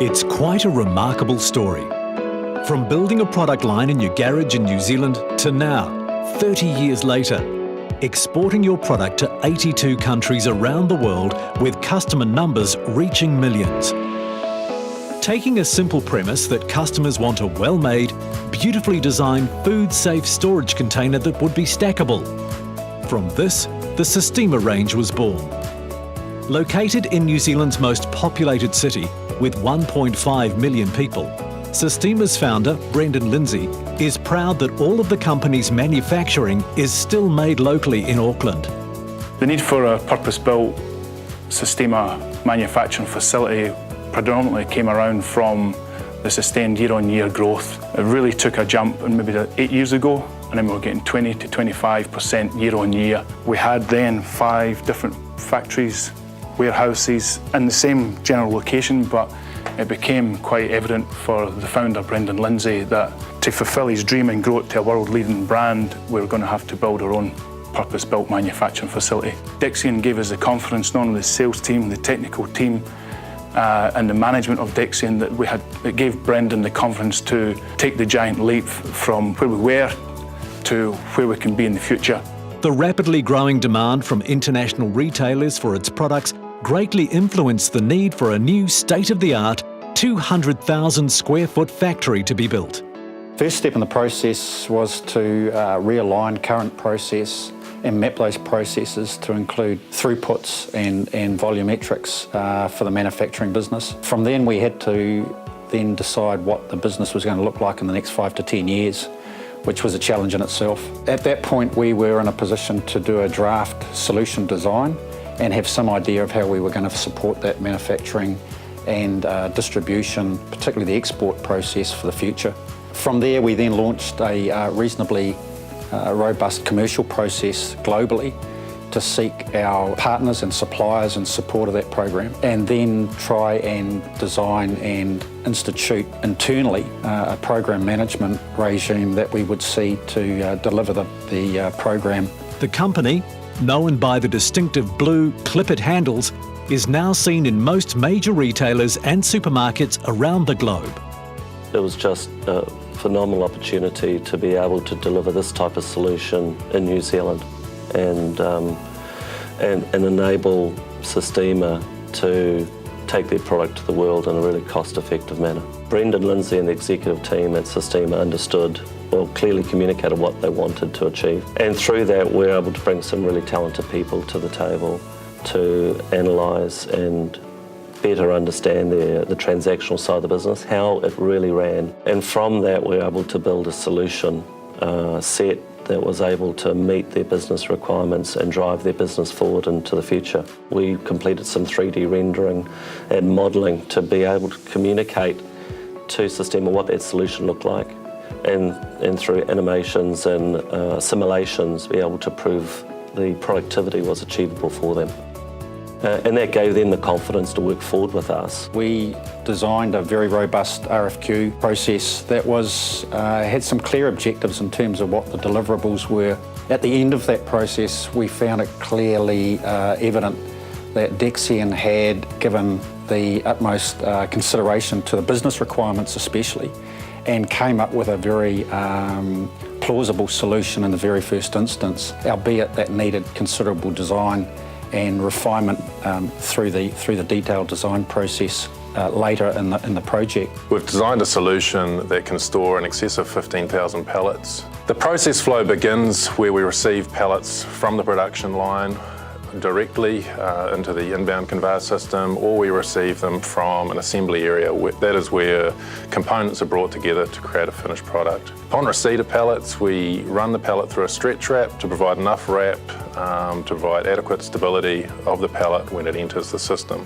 It's quite a remarkable story. From building a product line in your garage in New Zealand to now, 30 years later, exporting your product to 82 countries around the world with customer numbers reaching millions. Taking a simple premise that customers want a well-made, beautifully designed, food-safe storage container that would be stackable. From this, the Sistema range was born. Located in New Zealand's most populated city, with 1.5 million people, Sistema's founder, Brendan Lindsay, is proud that all of the company's manufacturing is still made locally in Auckland. The need for a purpose-built Sistema manufacturing facility predominantly came around from the sustained year-on-year growth. It really took a jump maybe 8 years ago, and then we were getting 20 to 25% year-on-year. We had then 5 different factories, warehouses in the same general location, but it became quite evident for the founder, Brendan Lindsay, that to fulfil his dream and grow it to a world-leading brand, we were going to have to build our own purpose-built manufacturing facility. Dexion gave us the confidence, not only the sales team, the technical team, and the management of Dexion, that we had. It gave Brendan the confidence to take the giant leap from where we were to where we can be in the future. The rapidly growing demand from international retailers for its products greatly influenced the need for a new state-of-the-art 200,000 square foot factory to be built. First step in the process was to realign current process and map those processes to include throughputs and volumetrics for the manufacturing business. From then we had to then decide what the business was going to look like in the next 5 to 10 years, which was a challenge in itself. At that point we were in a position to do a draft solution design and have some idea of how we were going to support that manufacturing and distribution, particularly the export process for the future. From there we then launched a reasonably robust commercial process globally to seek our partners and suppliers in support of that program, and then try and design and institute internally a program management regime that we would see to deliver the program. The company, known by the distinctive blue clip-it handles, is now seen in most major retailers and supermarkets around the globe. It was just a phenomenal opportunity to be able to deliver this type of solution in New Zealand and enable Sistema to take their product to the world in a really cost-effective manner. Brendan Lindsay and the executive team at Sistema understood, well, clearly communicated what they wanted to achieve. And through that, we're able to bring some really talented people to the table to analyse and better understand the transactional side of the business, how it really ran. And from that, we're able to build a solution set that was able to meet their business requirements and drive their business forward into the future. We completed some 3D rendering and modelling to be able to communicate to Sistema what that solution looked like, and through animations and simulations be able to prove the productivity was achievable for them. And that gave them the confidence to work forward with us. We designed a very robust RFQ process that had some clear objectives in terms of what the deliverables were. At the end of that process, we found it clearly evident that Dexion had given the utmost consideration to the business requirements especially, and came up with a very plausible solution in the very first instance, albeit that needed considerable design and refinement through the detailed design process later in the project. We've designed a solution that can store in excess of 15,000 pallets. The process flow begins where we receive pallets from the production line directly into the inbound conveyor system, or we receive them from an assembly area. That is where components are brought together to create a finished product. Upon receipt of pallets, we run the pallet through a stretch wrap to provide enough wrap to provide adequate stability of the pallet when it enters the system.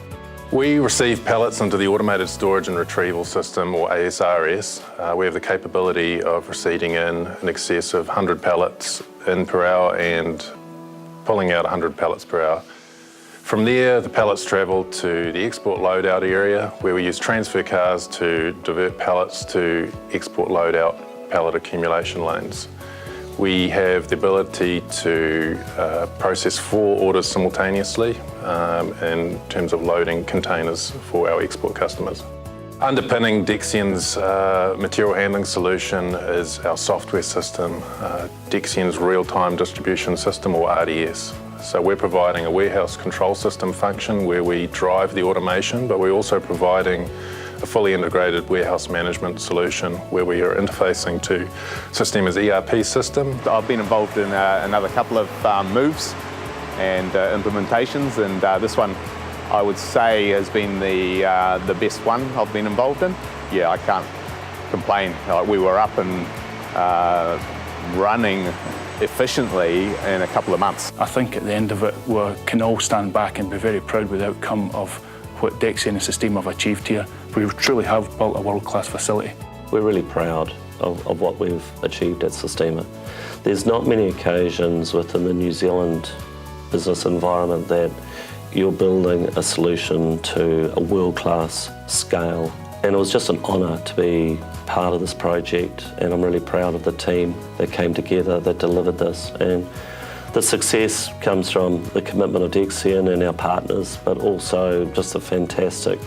We receive pallets into the Automated Storage and Retrieval System, or ASRS. We have the capability of receiving in excess of 100 pallets in per hour and pulling out 100 pallets per hour. From there, the pallets travel to the export loadout area, where we use transfer cars to divert pallets to export loadout pallet accumulation lanes. We have the ability to process 4 orders simultaneously in terms of loading containers for our export customers. Underpinning Dexion's material handling solution is our software system, Dexion's real-time distribution system, or RDS. So we're providing a warehouse control system function where we drive the automation, but we're also providing a fully integrated warehouse management solution where we are interfacing to Sistema's ERP system. I've been involved in another couple of moves and implementations, and this one I would say has been the best one I've been involved in. Yeah, I can't complain. We were up and running efficiently in a couple of months. I think at the end of it, we can all stand back and be very proud with the outcome of what Dexion and Sistema have achieved here. We truly have built a world-class facility. We're really proud of what we've achieved at Sistema. There's not many occasions within the New Zealand business environment that you're building a solution to a world-class scale. And it was just an honour to be part of this project, and I'm really proud of the team that came together that delivered this. And the success comes from the commitment of Dexion and our partners, but also just the fantastic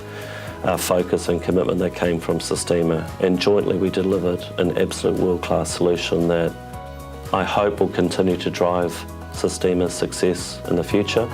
focus and commitment that came from Sistema. And jointly we delivered an absolute world-class solution that I hope will continue to drive Sistema's success in the future.